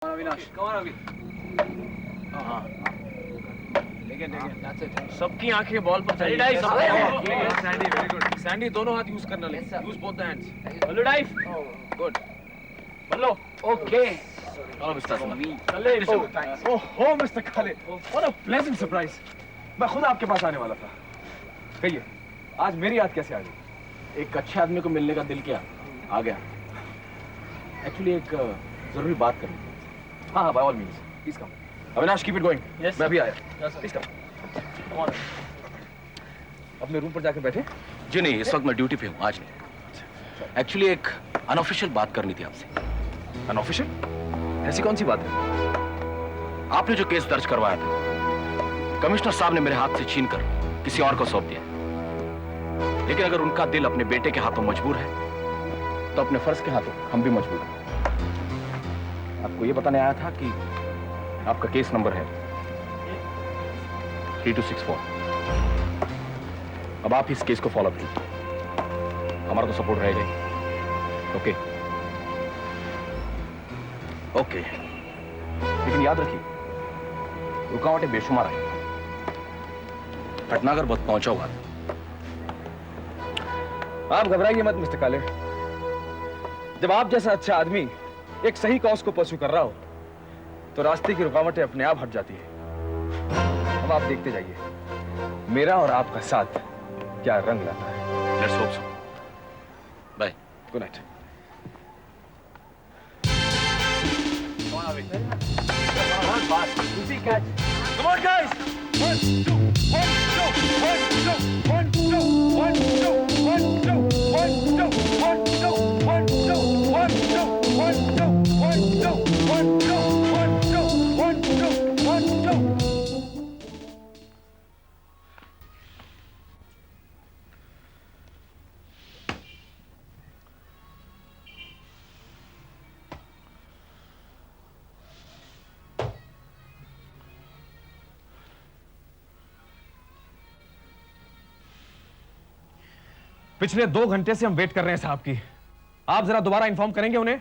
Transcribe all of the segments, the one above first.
Avinash, come on Avi. हाँ, सबकी आंखें बॉल पर चाहिए। Sandy, very good. सैंडी दोनों हाथ यूज करना ले। Use both the hands. Ballu dive. Good. Ballo. Okay. Oh, Mr. Oh mister Khalid, what a pleasant surprise. मैं खुद आपके पास आने वाला था। कहिए, आज मेरी याद कैसे आ गई? एक अच्छे आदमी को मिलने का दिल क्या आ गया। एक्चुअली एक जरूरी बात करनी थी। हाँ, by all means. Please come. Avinash, keep it going. Yes. मैं अभी आया। Yes, sir. Please come. अपने रूम पर जाके बैठे। जी नहीं, इस वक्त मैं ड्यूटी पे हूँ, आज नहीं। एक्चुअली एक अनऑफिशियल बात करनी थी आपसे। अनऑफिशियल? ऐसी कौन सी बात है? आपने जो केस दर्ज करवाया था, कमिश्नर साहब ने मेरे हाथ से छीन कर किसी और को सौंप दिया। लेकिन अगर उनका दिल अपने बेटे के हाथों मजबूर है, तो अपने फर्ज के हाथों हम भी मजबूर हैं। आपको ये बताने आया था कि आपका केस नंबर है 3264। अब आप इस केस को फॉलो कीजिए, हमारा तो सपोर्ट रहेगा। ओके ओके, लेकिन याद रखिए, रुकावटें बेशुमार आई। भटनागर बहुत पहुंचा हुआ था। आप घबराइए मत मिस्टर काले। जब आप जैसा अच्छा आदमी एक सही कॉज को परस्यू कर रहा हो, तो रास्ते की रुकावटें अपने आप हट जाती है। अब आप देखते जाइए, मेरा और आपका साथ क्या रंग लाता है। Let's hope so. Bye. Good night. Come on Avi. Come on, pass. Easy catch. Come on, guys! 1, 2, 1, 2, 1, 2, 1, 2, 1, 2, 1, 2, 1, 2, 1, 2, 1, 2, 1, 2, 1, 2, 1, 2, 1, 2, 1, 2, 1, 2, 1, 2. पिछले 2 घंटे से हम वेट कर रहे हैं साहब की। आप जरा दोबारा इन्फॉर्म करेंगे उन्हें?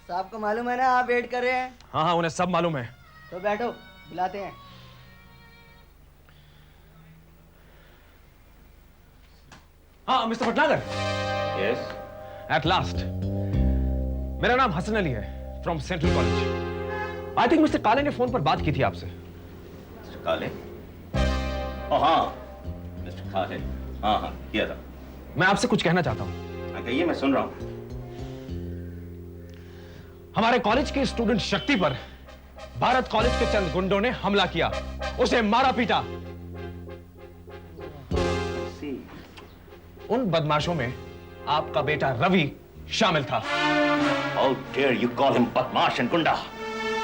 साहब को मालूम है ना आप वेट कर रहे हैं। हाँ हाँ, उन्हें सब मालूम है। तो बैठो, बुलाते हैं। हाँ mister Bhatnagar. Yes. At last. मेरा नाम हसन अली है, from central college. I think mister काले ने फोन पर बात की थी आपसे। मिस्टर काले? ओह हाँ, मिस्टर काले। हाँ हाँ, किया था। मैं आपसे कुछ कहना चाहता हूं। हाँ, कहिए, मैं सुन रहा हूं। हमारे कॉलेज के स्टूडेंट शक्ति पर भारत कॉलेज के चंद गुंडों ने हमला किया, उसे मारा पीटा। उन बदमाशों में आपका बेटा रवि शामिल था। How dare you call him बदमाश एंड गुंडा?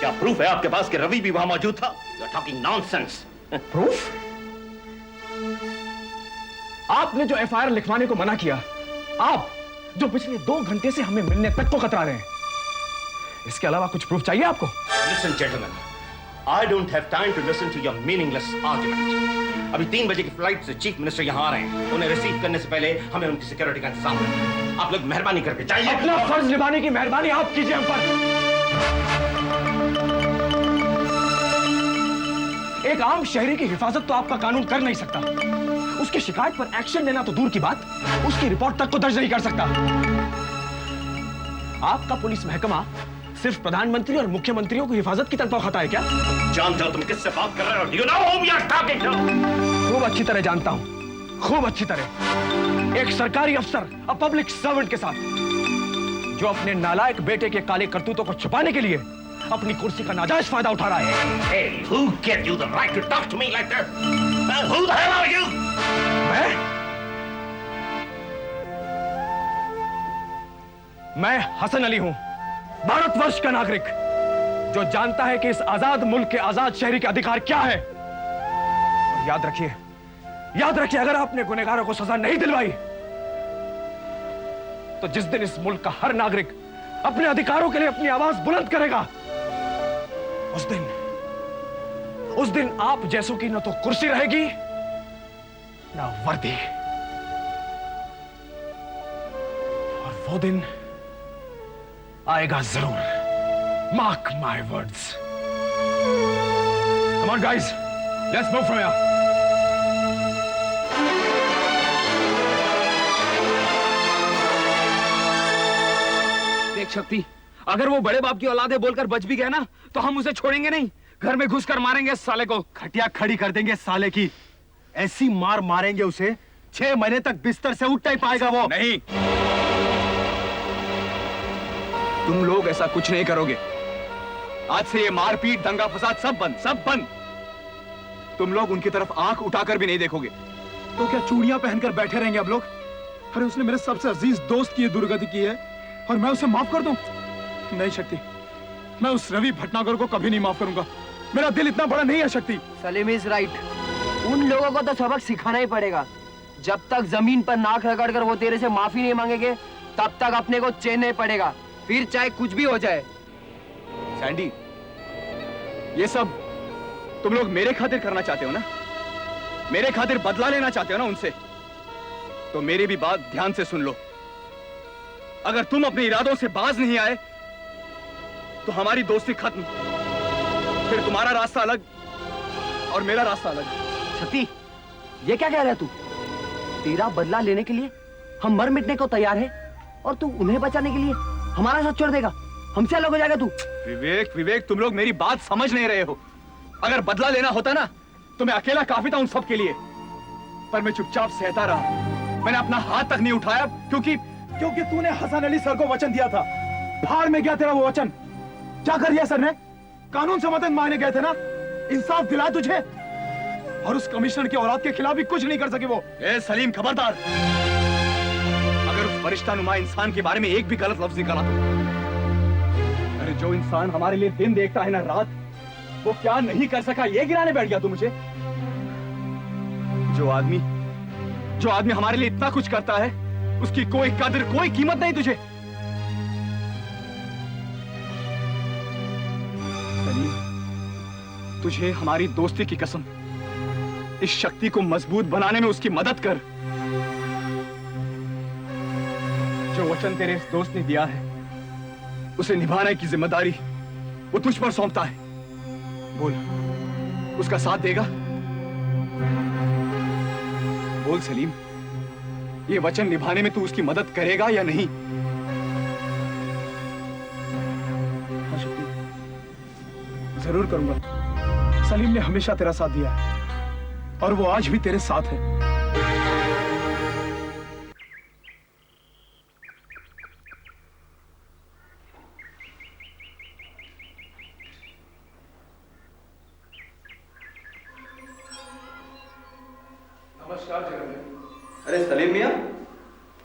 क्या प्रूफ है आपके पास कि रवि भी वहां मौजूद था? You are talking nonsense. Proof? आपने जो एफआईआर लिखवाने को मना किया, आप जो पिछले 2 घंटे से हमें मिलने तक को कतरा रहे हैं, इसके अलावा कुछ प्रूफ चाहिए आपको? Listen, gentlemen, I don't have time to listen to your meaningless argument. अभी 3 बजे की फ्लाइट से चीफ मिनिस्टर यहाँ आ रहे हैं। उन्हें रिसीव करने से पहले हमें उनकी सिक्योरिटी का इंतजाम करना। आप लोग मेहरबानी करके जाइए। अपना फर्ज निभाने की मेहरबानी आप कीजिए हम पर। एक आम शहरी की हिफाजत तो आपका कानून कर नहीं सकता। उसकी शिकायत पर एक्शन लेना तो दूर की बात, उसकी रिपोर्ट तक को दर्ज नहीं कर सकता। आपका पुलिस महकमा सिर्फ प्रधानमंत्री और मुख्यमंत्रियों की हिफाजत की तनख्वाह खाता है क्या? जानते हो तुम किससे बात कर रहे हो? Do you know whom you are talking to? खूब अच्छी तरह जानता हूं, खूब अच्छी तरह। एक सरकारी अफसर, अ पब्लिक सर्वेंट के साथ, जो अपने नालायक बेटे के काले करतूतों को छुपाने के लिए अपनी कुर्सी का नाजायज फायदा उठा रहा है। Hey, who gave you the right to talk to me like that? Who the hell are you? मैं हसन अली हूं, भारतवर्ष का नागरिक, जो जानता है कि इस आजाद मुल्क के आजाद शहरी के अधिकार क्या है। और याद रखिए, अगर आपने गुनहगारों को सजा नहीं दिलवाई, तो जिस दिन इस मुल्क का हर नागरिक अपने अधिकारों के लिए अपनी आवाज बुलंद करेगा, उस दिन आप जैसों की न तो कुर्सी रहेगी, ना वर्दी। और वो दिन आएगा जरूर। Mark my words. Come on, guys. Let's move from here. देख शक्ति, अगर वो बड़े बाप की औलाद है बोलकर बच भी गया ना, तो हम उसे छोड़ेंगे नहीं। घर में घुसकर मारेंगे इस साले को। खटिया खड़ी कर देंगे साले की। ऐसी मार मारेंगे उसे 6 महीने तक बिस्तर से उठ नहीं पाएगा वो। नहीं, तुम लोग ऐसा कुछ नहीं करोगे। आज से ये मारपीट, दंगा फसाद सब बंद, सब बंद। तुम लोग उनकी तरफ आंख उठाकर भी नहीं देखोगे। तो क्या चूड़ियां पहनकर बैठे रहेंगे अब लोग? अरे उसने मेरे सबसे अजीज दोस्त की दुर्गति की है और मैं उसे माफ कर दूं? नहीं शक्ति, मैं उस रवि भटनागर को कभी नहीं माफ करूंगा। मेरा दिल इतना बड़ा नहीं है शक्ति। Salim is right. उन लोगों को तो सबक सिखाना ही पड़ेगा। जब तक जमीन पर नाक रगड़कर वो तेरे से माफी नहीं मांगेंगे, तब तक अपने को चैन नहीं पड़ेगा, फिर चाहे कुछ भी हो जाए। सैंडी, ये सब तुम लोग मेरे खातिर करना चाहते हो ना? मेरे खातिर बदला लेना चाहते हो ना उनसे? तो मेरी भी बात ध्यान से सुन लो। अगर तुम अपने इरादों से बाज नहीं आए तो हमारी दोस्ती खत्म। फिर तुम्हारा रास्ता अलग और मेरा रास्ता अलग। सती, ये क्या कह रहा है तू? तेरा बदला लेने के लिए हम मर मिटने को तैयार है और तू उन्हें बचाने के लिए हमारा साथ छोड़ देगा? हमसे अलग हो जाएगा तू? विवेक, विवेक, तुम लोग मेरी बात समझ नहीं रहे हो। अगर बदला लेना होता ना तो मैं अकेला काफी था उन सब के लिए, पर मैं चुपचाप सहता रहा। मैंने अपना हाथ तक नहीं उठाया क्योंकि तूने हसन अली सर को वचन दिया था। भाड़ में गया तेरा वो वचन। क्या कर दिया सर ने? कानून से मदद मांगने गए थे ना, इंसाफ दिलाया तुझे, और उस कमिश्नर की औलाद के खिलाफ भी कुछ नहीं कर सके वो। ए सलीम, खबरदार, अगर उस फरिश्तानुमा इंसान के बारे में एक भी गलत लफ्ज निकाला तो, अरे जो इंसान हमारे लिए दिन देखता है ना रात, वो क्या नहीं कर सका ये गिराने बैठ गया तू मुझे। जो आदमी हमारे लिए इतना कुछ करता है, उसकी कोई कदर, कोई कीमत नहीं तुझे। सलीम, तुझे हमारी दोस्ती की कसम, इस शक्ति को मजबूत बनाने में उसकी मदद कर। जो वचन तेरे इस दोस्त ने दिया है, उसे निभाने की जिम्मेदारी वो तुझ पर सौंपता है। बोल, उसका साथ देगा? बोल सलीम, ये वचन निभाने में तू उसकी मदद करेगा या नहीं? हाँ शक्ति, जरूर करूंगा। सलीम ने हमेशा तेरा साथ दिया है और वो आज भी तेरे साथ है। नमस्कार जगन भाई। अरे सलीम मियां,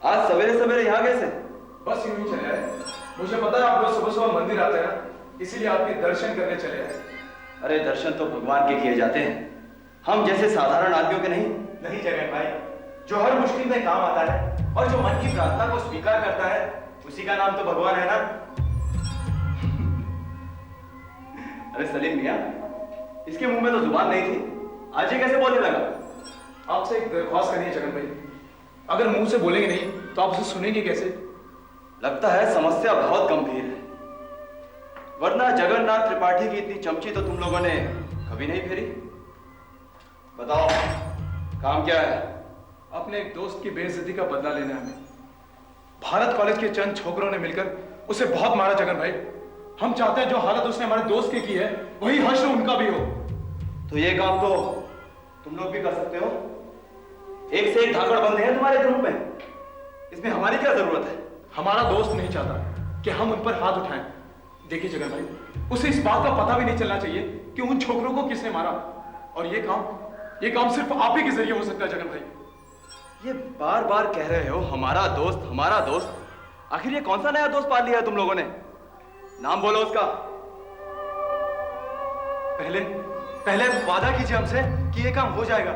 आज सवेरे सवेरे यहाँ कैसे? बस यूं ही चले आए। मुझे पता है आप रोज सुबह सुबह मंदिर आते हैं ना, इसीलिए आपके दर्शन करने चले आए। अरे दर्शन तो भगवान के किए जाते हैं, हम जैसे साधारण आदमियों के नहीं। नहीं जगन भाई, जो हर मुश्किल में काम आता है और जो मन की प्रार्थना को स्वीकार करता है, उसी का नाम तो भगवान है ना। अरे सलीम मियां, इसके मुंह में तो जुबान नहीं थी, आज ये कैसे बोलने लगा? आपसे एक दरख्वास्त करनी है जगन भाई। अगर मुंह से बोलेंगे नहीं तो आप उसे सुनेंगे कैसे? लगता है समस्या बहुत गंभीर है, वरना जगन्नाथ त्रिपाठी की इतनी चमची तो तुम लोगों ने कभी नहीं फेरी। बताओ, काम क्या है? अपने एक दोस्त की बेइज्जती का बदला लेना है हमें। भारत कॉलेज के चंद छोकरों ने मिलकर उसे बहुत मारा जगन भाई। हम चाहते हैं जो हालत उसने हमारे दोस्त की है, वही हश्र उनका भी हो। तो ये काम तो तुम लोग भी कर सकते हो। एक से एक धाकड़ बंदे हैं तुम्हारे ग्रुप में, इसमें हमारी क्या जरूरत है? हमारा दोस्त नहीं चाहता कि हम उन पर हाथ उठाएं। देखिए जगन भाई, उसे इस बात का पता भी नहीं चलना चाहिए कि उन छोकरों को किसने मारा, और ये काम सिर्फ आप ही के जरिए हो सकता है जगन भाई। ये बार बार कह रहे हो हमारा दोस्त, हमारा दोस्त। आखिर ये कौन सा नया दोस्त पाल लिया है तुम लोगों ने? नाम बोलो उसका। पहले वादा कीजिए हमसे कि ये काम हो जाएगा,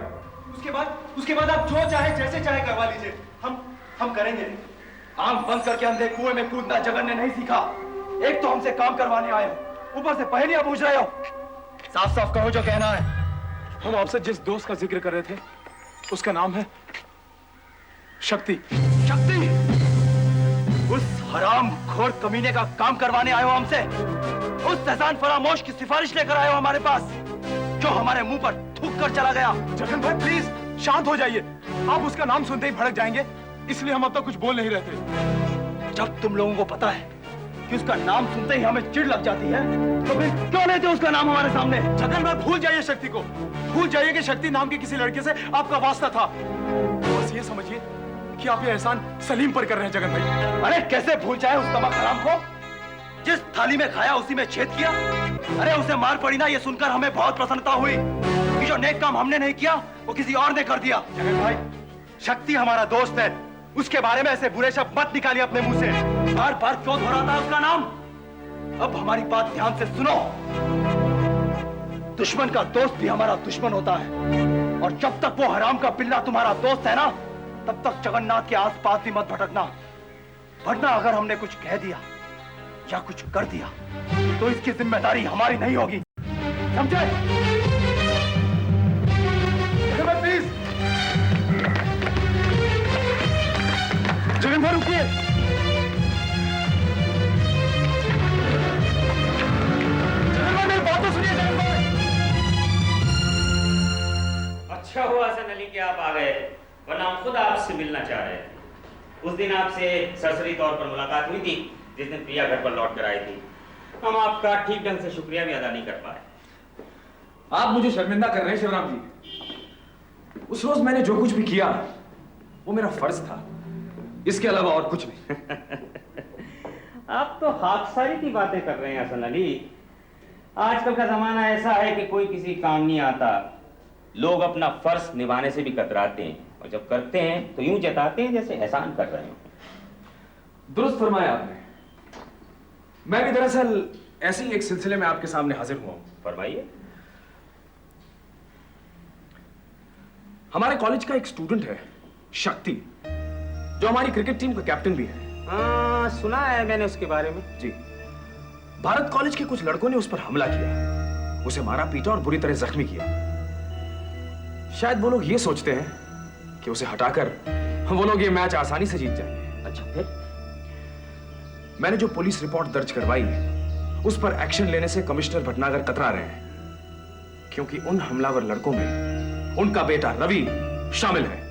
उसके बाद आप जो चाहे जैसे चाहे करवा लीजिए। हम करेंगे। आंख बंद करके अंधे कुएं में कूदना जगन ने नहीं सीखा। एक तो हमसे काम करवाने आए हो, ऊपर से पहेलियां पूछ रहे हो। साफ साफ कहो जो कहना है। हम आपसे जिस दोस्त का जिक्र कर रहे थे, उसका नाम है शक्ति। शक्ति? उस हराम खोर कमीने का काम करवाने आए हो हमसे। उस एहसान फरामोश की सिफारिश लेकर आए हो हमारे पास, जो हमारे मुंह पर थूक कर चला गया। जगन भाई प्लीज शांत हो जाइए। आप उसका नाम सुनते ही भड़क जाएंगे, इसलिए हम अब तक कुछ बोल नहीं रहते। जब तुम लोगों को पता है कि उसका नाम सुनते ही हमें चिढ़ लग जाती है, तो फिर क्यों लेते उसका नाम हमारे सामने? जगन भाई भूल जाइए शक्ति को, भूल जाइए कि शक्ति नाम के किसी लड़के से आपका वास्ता था। बस ये समझिए कि आप ये एहसान सलीम पर कर रहे हैं जगन भाई। अरे कैसे भूल जाए उस तबाह हराम को, जिस थाली में खाया उसी में छेद किया। अरे उसे मार पड़ी ना, ये सुनकर हमें बहुत प्रसन्नता हुई कि जो नेक काम हमने नहीं किया वो किसी और ने कर दिया। जगन भाई शक्ति हमारा दोस्त है, उसके बारे में ऐसे बुरे शब्द मत निकालिए अपने मुंह से। बार बार क्यों दोहराता है उसका नाम? अब हमारी बात ध्यान से सुनो। दुश्मन का दोस्त भी हमारा दुश्मन होता है, और जब तक वो हराम का पिल्ला तुम्हारा दोस्त है ना, तब तक जगन्नाथ के आसपास भी मत भटकना। वरना अगर हमने कुछ कह दिया या कुछ कर दिया तो इसकी जिम्मेदारी हमारी नहीं होगी, समझे? प्लीज जगन भाई रुकिए। जगन भाई मेरी बात तो सुनिए जगन भाई। अच्छा हुआ हसन अली कि आप आ गए, वरना हम खुद आपसे मिलना चाह रहे थे। उस दिन आपसे सरसरी तौर पर मुलाकात हुई थी, जिस दिन प्रिया घर पर लौट कर आई थी। हम आपका ठीक ढंग से शुक्रिया भी अदा नहीं कर पाए। आप मुझे शर्मिंदा कर रहे हैं शिवराम जी। उस रोज मैंने जो कुछ भी किया वो मेरा फर्ज था, इसके अलावा और कुछ नहीं। आप तो खाकसारी की बातें कर रहे हैं हसन अली। आजकल का जमाना ऐसा है कि कोई किसी काम नहीं आता। लोग अपना फर्ज निभाने से भी कतराते हैं, और जब करते हैं तो यूं जताते हैं जैसे एहसान कर रहे हो। दुरुस्त फरमाया आपने। मैं भी दरअसल ऐसे ही एक सिलसिले में आपके सामने हाजिर हुआ हूं। फरमाइए। हमारे कॉलेज का एक स्टूडेंट है शक्ति, जो हमारी क्रिकेट टीम का कैप्टन भी है। हाँ, सुना है मैंने उसके बारे में। जी, भारत कॉलेज के कुछ लड़कों ने उस पर हमला किया, उसे मारा पीटा और बुरी तरह जख्मी किया। शायद वो लोग ये सोचते हैं कि उसे हटाकर वो लोग ये मैच आसानी से जीत जाएंगे। अच्छा, फिर? मैंने जो पुलिस रिपोर्ट दर्ज करवाई उस पर एक्शन लेने से कमिश्नर भटनागर कतरा रहे हैं, क्योंकि उन हमलावर लड़कों में उनका बेटा रवि शामिल है।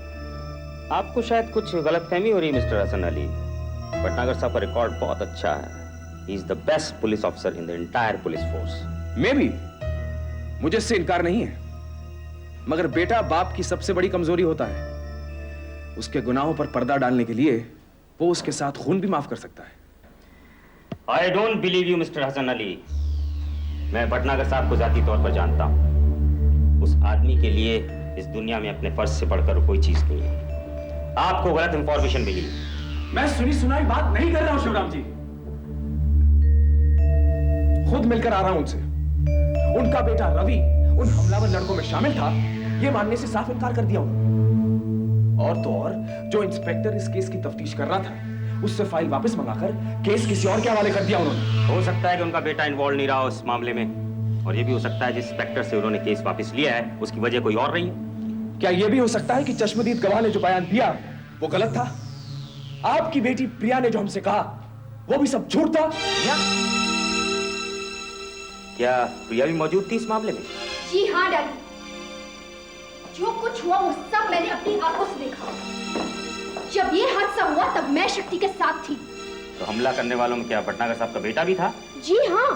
आपको शायद कुछ गलतफहमी हो रही है मिस्टर हसन अली। भटनागर साहब का रिकॉर्ड बहुत अच्छा है। He is the best police officer in the entire police force. मैं भी, मुझे इससे इनकार नहीं है, मगर बेटा बाप की सबसे बड़ी कमजोरी होता है। उसके गुनाहों पर पर्दा डालने के लिए वो उसके साथ खून भी माफ कर सकता है। I don't believe you mister Hasan Ali. मैं भटनागर साहब को जाती तौर पर जानता हूं। उस आदमी के लिए इस दुनिया में अपने फर्ज से बढ़कर कोई चीज नहीं है। आपको गलत इंफॉर्मेशन मिली। मैं सुनी सुनाई बात नहीं कर रहा हूं शिवराम जी, खुद मिलकर आ रहा हूं उनसे। उनका बेटा रवि उन हमलावर लड़कों में शामिल था, यह मानने से साफ इनकार कर दिया उन्होंने। और तो और जो इंस्पेक्टर इस केस की तफ्तीश कर रहा था, उससे फाइल वापस मंगाकर केस किसी और के हवाले कर दिया उन्होंने। हो सकता है कि उनका बेटा इन्वॉल्व नहीं रहा हो इस मामले में, और यह भी हो सकता है जिस इंस्पेक्टर से उन्होंने केस वापस लिया है उसकी वजह कोई और रही है। क्या यह भी हो सकता है कि चश्मदीद गवाह ने जो बयान दिया वो गलत था? आपकी बेटी प्रिया ने जो हमसे कहा वो भी सब झूठ था? क्या प्रिया भी मौजूद थी इस मामले में? जी हाँ डैडी, जो कुछ हुआ वो सब मैंने अपनी आंखों से देखा। जब ये हादसा हुआ तब मैं शक्ति के साथ थी। तो हमला करने वालों में क्या भटनागर साहब का बेटा भी था? जी हाँ,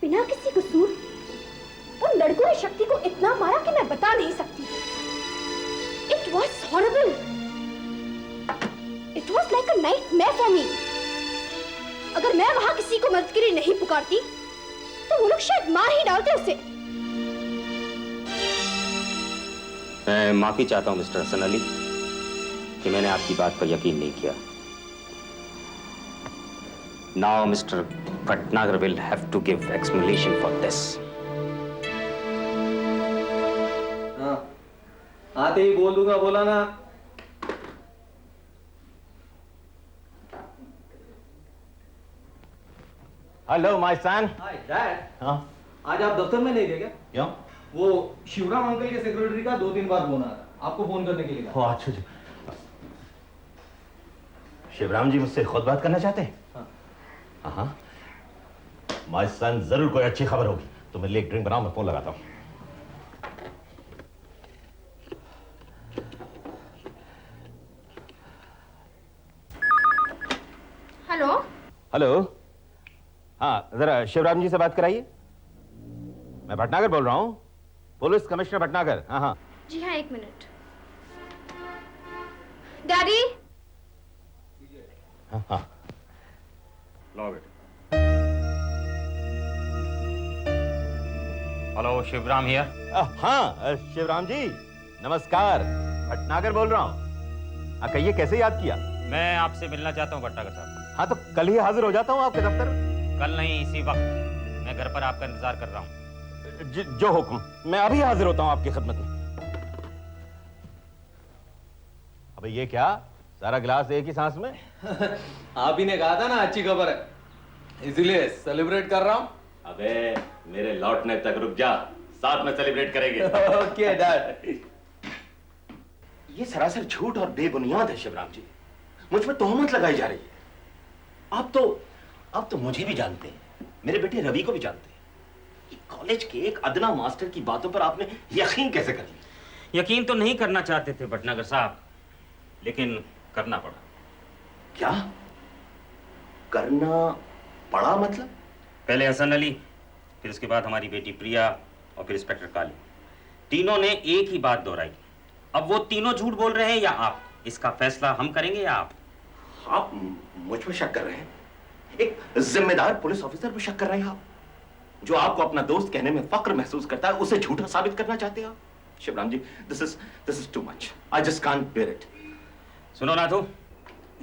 बिना किसी कसूर उन लड़कों ने शक्ति को इतना मारा कि मैं बता नहीं सकती। It was horrible. It was like a nightmare for me. अगर मैं वहां किसी को मदद के लिए नहीं पुकारती तो वो लोग शायद मार ही डालते उसे। मैं माफी चाहता हूं मिस्टर हसन अली कि मैंने आपकी बात पर यकीन नहीं किया। Now Mr. Bhatnagar will have to give explanation for this. आते ही बोल दूंगा, बोला ना। Hello my son. Hi dad. हाँ, आज आप दफ्तर में नहीं थे क्या? क्यों? वो शिवराम अंकल के सेक्रेटरी का 2-3 बार फोन आ रहा, आपको फोन करने के लिए कहा। अच्छा जी। शिवराम जी मुझसे खुद बात करना चाहते हैं? हाँ। माय सन, जरूर कोई अच्छी खबर होगी। तो मेरे लिए एक ड्रिंक बनाओ, मैं फोन लगाता हूँ। हेलो। हेलो। हाँ, जरा शिवराम जी से बात कराइए। मैं भटनागर बोल रहा हूँ, पुलिस कमिश्नर भटनागर। हाँ हाँ। जी हाँ, 1 मिनट। डैडी। हाँ हाँ। लो बेटा। Hello, Shivram here. हाँ शिवराम जी, नमस्कार। भटनागर बोल रहा हूँ। हाँ, कहिए कैसे याद किया? मैं आपसे मिलना चाहता हूँ भटनागर साहब। हाँ, तो कल ही हाजिर हो जाता हूँ आपके दफ्तर। कल नहीं, इसी वक्त। मैं घर पर आपका इंतजार कर रहा हूँ। जो हुक्म, मैं अभी हाजिर होता हूँ आपकी खिदमत में। अबे ये क्या, सारा गिलास एक ही सांस में? आप ही ने कहा था ना अच्छी खबर है, इसीलिए सेलिब्रेट कर रहा हूँ। अबे मेरे लौटने तक रुक जा, साथ में सेलिब्रेट करेंगे। Okay dad. ये सरासर झूठ और बेबुनियाद है शिवराम जी। मुझ पर तोहमत लगाई जा रही है। आप तो मुझे भी जानते हैं, मेरे बेटे रवि को भी जानते हैं। ये कॉलेज के एक अदना मास्टर की बातों पर आपने यकीन कैसे कर लिया? यकीन तो नहीं करना चाहते थे भटनागर साहब, लेकिन करना पड़ा। क्या करना पड़ा मतलब? पहले हसन अली, फिर उसके बाद हमारी बेटी प्रिया और फिर इंस्पेक्टर काली, तीनों ने एक ही बात दोहराई। अब वो तीनों झूठ बोल रहे हैं या आप, इसका फैसला हम करेंगे या आप? आप मुझ पर शक कर रहे हैं? एक जिम्मेदार पुलिस ऑफिसर पर शक कर रहे हैं आप? जो आपको अपना दोस्त कहने में फक्र महसूस करता है, उसे झूठा साबित करना चाहते हैं आप? Shivram ji, this is too much. I just can't bear it. सुनो नाथू।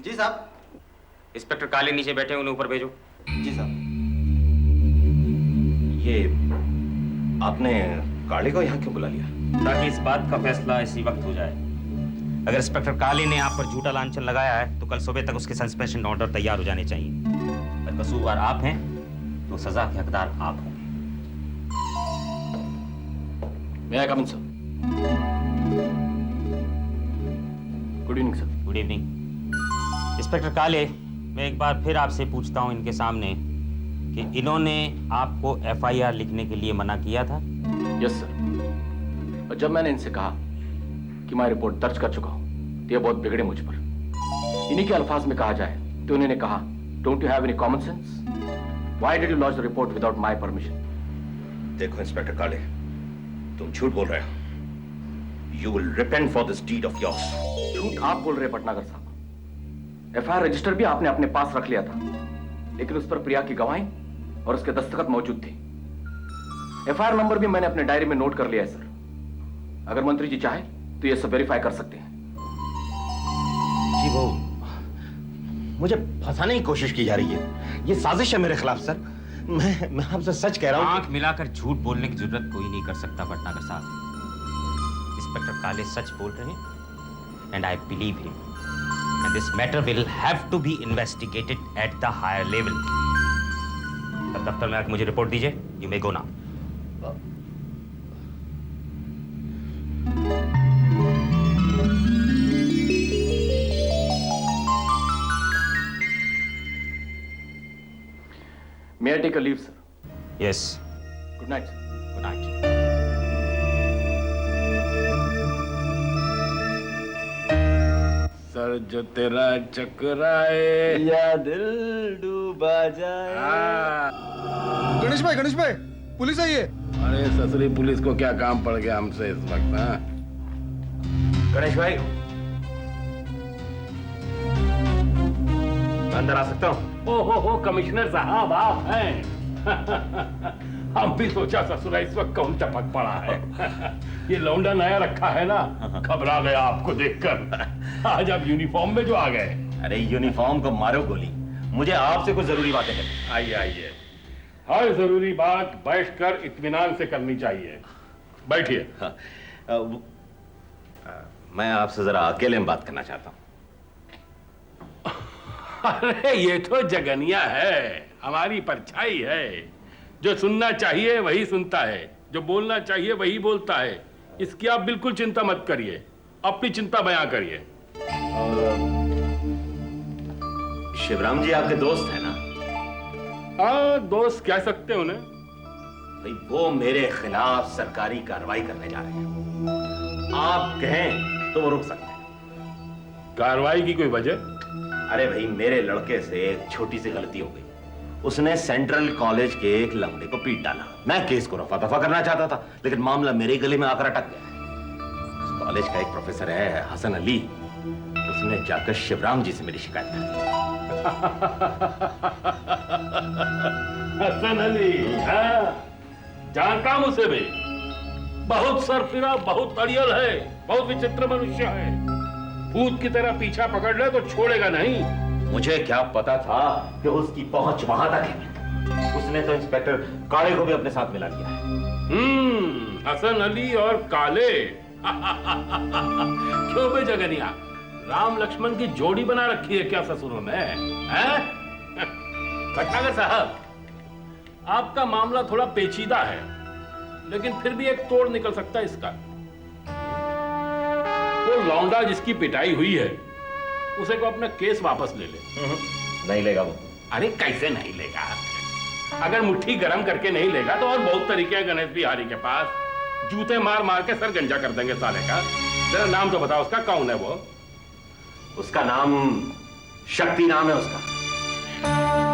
जी साहब। इंस्पेक्टर काले नीचे बैठे, उन्हें ऊपर भेजो। जी साहब। ये आपने काले को यहाँ क्यों बुला लिया? ताकि इस बात का फैसला इसी वक्त हो जाए। अगर इंस्पेक्टर काले ने आप पर झूठा लांछन लगाया है तो कल सुबह तक उसके सस्पेंशन ऑर्डर तैयार हो जाने चाहिए। अगर कसूरवार आप हैं तो सजा के हकदार आप होंगे। May I come in, sir? Good evening, sir. Good evening. Inspector काले, मैं एक बार फिर आपसे पूछता हूं इनके सामने कि इन्होंने आपको एफआईआर लिखने के लिए मना किया था? Yes sir. और जब मैंने इनसे कहा कि मैं रिपोर्ट दर्ज कर चुका हूं तो ये बहुत बिगड़े मुझ पर। इन्हीं के अल्फाज में कहा जाए तो उन्होंने कहा, don't you have any common sense? Why did you launch the report without my permission? देखो इंस्पेक्टर काले, तुम झूठ बोल रहे हो। You will repent for this deed of yours. झूठ आप बोल रहे भटनागर साहब। एफआईआर रजिस्टर भी आपने अपने पास रख लिया था, लेकिन उस पर प्रिया की गवाही और उसके दस्तखत मौजूद थे। एफआईआर नंबर भी मैंने अपने डायरी में नोट कर लिया है सर। अगर मंत्री जी चाहे तो ये सब वेरीफाई कर सकते हैं। जी वो मुझे फंसाने की कोशिश की जा रही है। ये साजिश है मेरे खिलाफ सर। मैं आपसे सच कह रहा हूँ। आंख मिलाकर झूठ बोलने की जरूरत कोई नहीं कर सकता भटनागर साहब। इंस्पेक्टर काले सच बोल रहे हैं and I believe him, and this matter will have to be investigated at the higher level. दफ्तर में आकर मुझे रिपोर्ट दीजिए। You may go now. May I take a leave, sir? Yes, Good night, sir. Good night. सर जो तेरा चकराए या दिल डूबा जाए। गणेश भाई पुलिस आई है। अरे ससुरी पुलिस को क्या काम पड़ गया हमसे इस वक्त? हाँ, गणेश भाई, अंदर आ सकता हूँ? हो कमिश्नर साहब आप हैं। हम भी सोचा ससुरा इस वक्त कौन टपक पड़ा है। ये लौंडा नया रखा है ना, घबरा गया आपको देखकर। आज आप यूनिफॉर्म में जो आ गए। अरे यूनिफॉर्म को मारो गोली, मुझे आपसे कुछ जरूरी बातें करनी। आइए आइए, हर जरूरी बात बैठकर इत्मीनान से करनी चाहिए। बैठिए। मैं आपसे जरा अकेले में बात करना चाहता हूँ। अरे ये तो जगनिया है, हमारी परछाई है। जो सुनना चाहिए वही सुनता है, जो बोलना चाहिए वही बोलता है। इसकी आप बिल्कुल चिंता मत करिए, अपनी चिंता बयां करिए। शिवराम जी आपके दोस्त है ना? हाँ, दोस्त कह सकते हैं उन्हें। भाई वो मेरे खिलाफ सरकारी कार्रवाई करने जा रहे हैं। आप कहें तो वो रुक सकते हैं। कार्रवाई की कोई वजह? अरे भाई, मेरे लड़के से एक छोटी सी गलती हो गई। उसने सेंट्रल कॉलेज के एक लंगड़े को पीट डाला। मैं केस को रफा दफा करना चाहता था, लेकिन मामला मेरे गले में आकर अटक गया। उस कॉलेज का एक प्रोफेसर है हसन अली, उसने जाकर शिवराम जी से मेरी शिकायत कर दी। हसन अली, हाँ, जानता हूं उसे भी। बहुत सरफिरा, बहुत अड़ियल है, बहुत विचित्र मनुष्य है। भूत की तरह पीछा पकड़ ले तो छोड़ेगा नहीं। मुझे क्या पता था कि उसकी पहुंच वहां तक है। उसने तो इंस्पेक्टर काले को भी अपने साथ मिला लिया है। हसन अली और काले। क्यों बे जगनिया, राम लक्ष्मण की जोड़ी बना रखी है क्या ससुरों ने? हैं? भटनागर साहब, आपका मामला थोड़ा पेचीदा है, लेकिन फिर भी एक तोड़ निकल सकता है इसका। वो लौंडा जिसकी पिटाई हुई है, उसे को अपना केस वापस ले ले। नहीं लेगा वो। अरे कैसे नहीं लेगा? अगर मुट्ठी गरम करके नहीं लेगा तो और बहुत तरीके हैं गणेश बिहारी के पास। जूते मार मार के सर गंजा कर देंगे साले का। जरा नाम तो बताओ उसका, कौन है वो? उसका नाम शक्ति नाम है उसका।